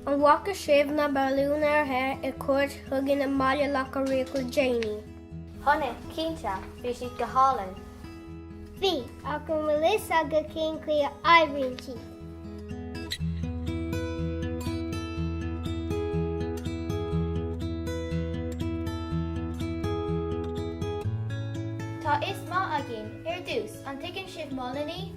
An bhaca sibh na Balúin Aer I cuairt thugann na mbaile leach a riacail Janie. Honnig, cínta, bhí siad go hálainn. Bhí ach an bhfuil is aga cén chuí a oibríonn siad. Tá is má agin, dús, an tuigeann sibh molanaí?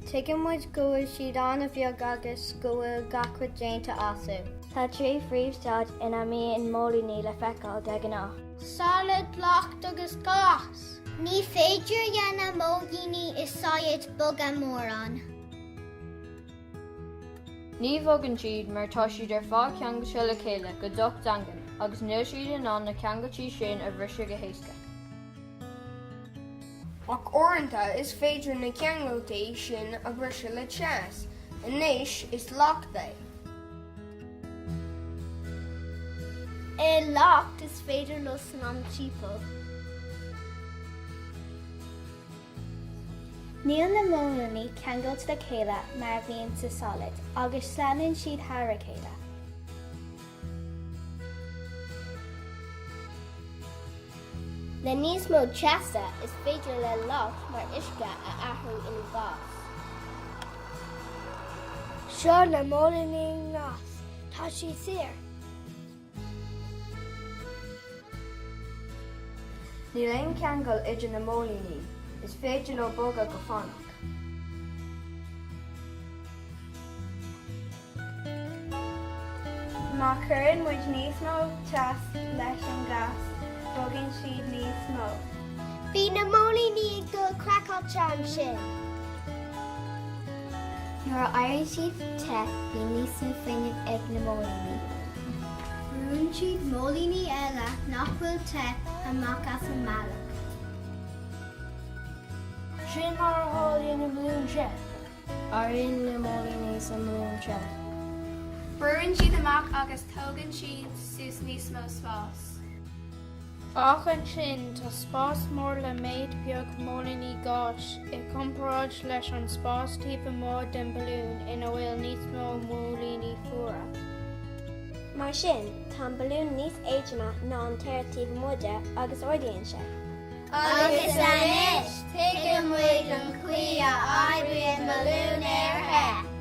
Tuigeann muid go bhfuil siad an a bheag agus go bhfuil gachfuid déanta asú. Tá trí phríomhstáid ina míon molanaí le feiceáil de gnách. Salad locht agus gás. Ní féidir dhéana mógíní is sáiad bug a mórán. Ní bhogann siad mar tá siad ar fáth ceanga se le chéile go ducht dangan agus níl siad in an na ceangatí sin a bhriseadh go héasca. Ach orintha is féidir na ceangaltaí sin a bhriseadh le teas, anois is lochta. Locht is féidir lo san an típal. Níl na molanaí ceangailt le chéile mar bhíonn sa solid, agus sleanann siad thar chéile. Le níos mó teasta is féidir le locht mar isce a athú in gás. Seo na molanaí ngás, tá sí saor. Ní léon ceangal idir na molanaí, is féidir le boga go fánach. Má chuireann muid níos mó teas leis an gás, bogann siad níos mó. Bhí na molanaí go crackailte an sin. Nuair a éireann siad te, bhí níos mó féinimh ag na molanaí. Brún siad molanaí eile nach bhfuil te amach as an mbealach. Sin mar a hálaíonn na Balúin Aer. Aíonn na molanaí sa Balúin Aer. Brúann siad amach agus tógann siad sús níos mó spás. Ach an sin tá spás mór le méid beag molanaí gás I comparáid leis an spás tíopa mór den balún ina bhfuil níos mó molanaí fuaire. Mar sin, tá an balún níos éideanna ná an tíre tíopa muide agus ordaíonn sé. Agus anis, tuigeann muid an chuí a oibríonn Balúin Aer.